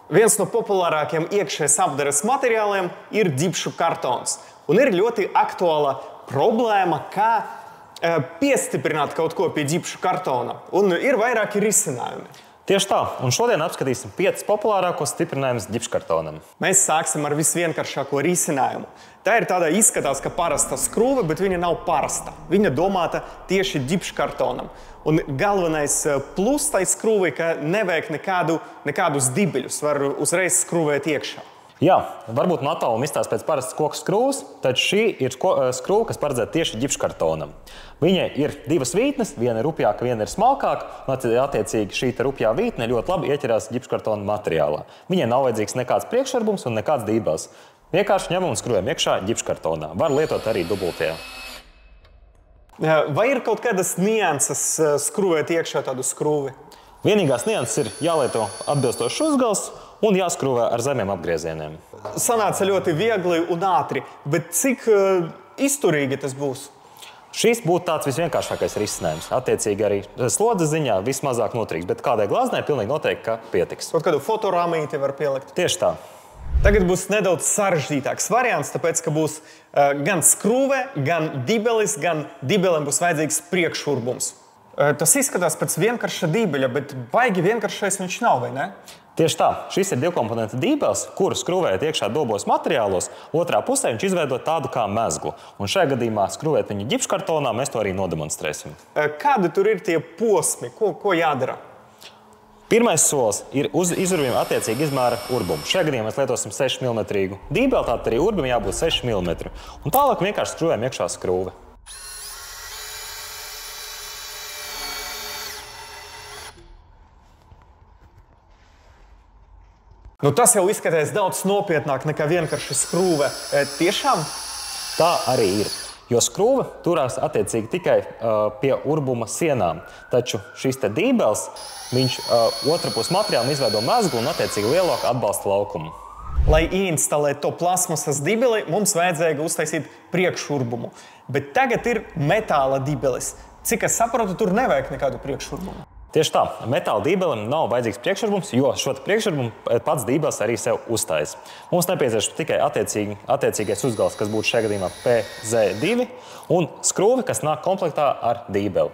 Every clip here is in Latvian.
Viens no populārākiem iekšējas apdares materiāliem ir dibšu kartons. Un ir ļoti aktuāla problēma, kā piestiprināt kaut ko pie dibšu kartona. Un ir vairāki risinājumi. Tieši tā, un šodien apskatīsim 5 populārākos stiprinājumus dibškartonam. Mēs sāksim ar visvienkāršāko risinājumu. Tā ir tāda izskatās, ka parasta skrūve, bet viņa nav parasta. Viņa domāta tieši dibškartonam. Un galvenais plus tai skrūvei, ka nevajag nekādus dibeļus, var uzreiz skrūvēt iekšā. Jā, varbūt no attāluma izstāsta pēc parastas koku skrūves, taču šī ir skrūve, kas paredzēta tieši dibškartonam. Viņai ir 2 vītnes, viena ir rupjāka, viena ir smalkāka, un attiecīgi šī rupjā vītne ļoti labi ieķerās dibškartona materiālā. Viņai nav vajadzīgs nekāds priekšvarbums un nekāds dībels. Vienkārši ņemam un skrūvējam iekšā dibškartonā. Var lietot arī dubultajā. Vai ir kaut kādas nianses skrūvēt iekšā tādu skrūvi? Vienīgās nianses ir jālieto atbilstošs uzgals un jāskrūvē ar zemiem apgriezieniem. Sanāca ļoti viegli un ātri, bet cik izturīgi tas būs? Šis būtu tāds visvienkāršākais risinājums. Attiecīgi arī slodzes ziņā vismazāk noturīgs, bet kādai glaznai pilnīgi noteikti, ka pietiks. Kaut kādu fotorāmīti var pielikt? Tieši tā. Tagad būs nedaudz sarežģītāks variants, tāpēc, ka būs gan skrūve, gan dibelis, gan dibelem būs vajadzīgs priekšurbums. Tas izskatās pēc vienkārša dibeļa, bet baigi vienkāršais viņš nav, vai ne? Tieši tā. Šis ir divkomponenta dībels, kuru skrūvējot iekšā dobos materiālos, otrā pusē viņš izveido tādu kā mezglu. Un šajā gadījumā skrūvēt viņu dibškartonā, mēs to arī nodemonstrēsim. Kādi tur ir tie posmi? Ko jādara? Pirmais solis ir uz izurviem attiecīgi izmēra urbumu. Šajā gadījumā mēs lietosim 6 mm dībeli, tātad arī urbum jābūt 6 mm. Un tālāk vienkārši skrūvējam iekšā skrūve. Tas jau izskatās daudz nopietnāk nekā vienkārši skrūve. Tiešām? Tā arī ir. Jo skrūve turās attiecīgi tikai pie urbuma sienām. Taču šis te dībels, viņš otra pus materiālam izveido mezglu un attiecīgi lielāku atbalsta laukumu. Lai ieinstalētu to plasmasas dibeli, mums vajadzēja uztaisīt priekšurbumu. Bet tagad ir metāla dibelis. Cik es saprotu, tur nevajag nekādu priekšurbumu. Tieši tā. Metāla dībelim nav vajadzīgs priekšurbums, jo šo priekšurbumu pats dībels arī sev uzstājas. Mums nepieciešams tikai attiecīgais uzgals, kas būtu šajā gadījumā PZ2, un skrūve, kas nāk komplektā ar dībeli.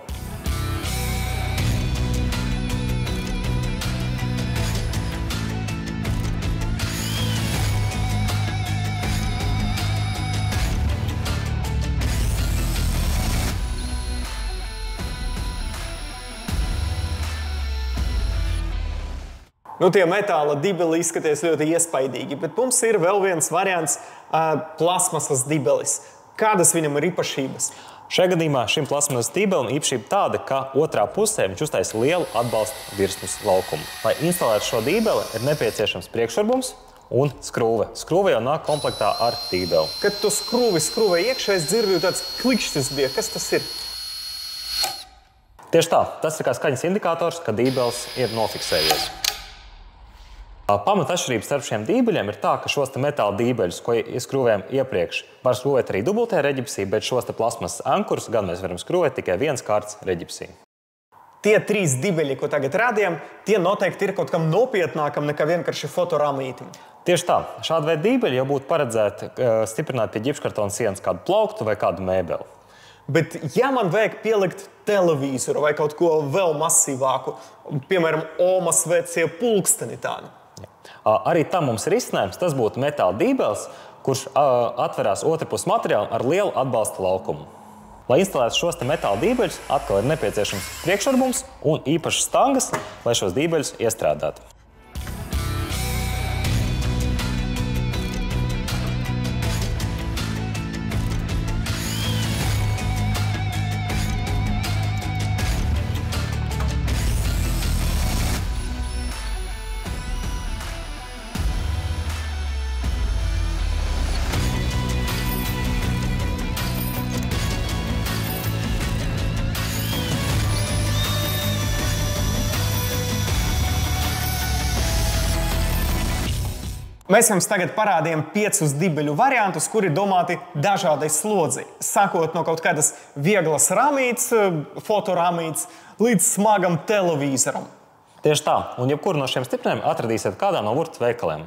Tie metāla dibeli izskaties ļoti iespaidīgi, bet mums ir vēl viens variants plasmasas dibelis. Kādas viņam ir īpašības? Šajā gadījumā šim plasmasas dibelim īpašība tāda, ka otrā pusē viņš uztaisa lielu atbalsta virsmas laukumu. Lai instalētu šo dibeli, ir nepieciešams priekšurbums un skrūve. Skrūve jau nāk komplektā ar dibeli. Kad tu skrūvē iekšā, es dzirdu tāds klikšķis bija. Kas tas ir? Tieši tā. Tas ir kā skaņas indikators, ka dībelis ir nofiksējies. Pamata atšķirības starp šiem dībeļiem ir tā, ka šos te metāla dībeļus, ko skrūvējam iepriekš, var skrūvēt arī dubultajā reģipsī, bet šos te plasmasas ankurus gan mēs varam skrūvēt tikai viens kārts reģipsī. Tie 3 dibeļi, ko tagad rādījām, tie noteikti ir kaut kam nopietnākam nekā vienkārši fotorāmītim. Tieši tā. Šāda veida dībeļi jau būtu paredzēti stiprināt pie dibškartona sienas kādu plauktu vai kādu mēbeli. Bet ja man vajag pielikt televizoru vai kaut ko vēl masīvāku, piemēram, Omas vecie pulksteni tādu, arī tam mums ir izcinājums. Tas būtu metāla dībelis, kurš atverās otra pus materiālam ar lielu atbalsta laukumu. Lai instalētu šos te metāla dībeļus, atkal ir nepieciešams priekšurbums un īpašas stangas, lai šos dībeļus iestrādātu. Mēs jums tagad parādījām 5 dibeļu variantus, kuri domāti dažādai slodzei. Sākot no kaut kādas vieglas ramītes, fotoramītes, līdz smagam televizoram. Tieši tā, un jebkuru no šiem stiprinājumiem atradīsiet kādā no Vurtas veikaliem.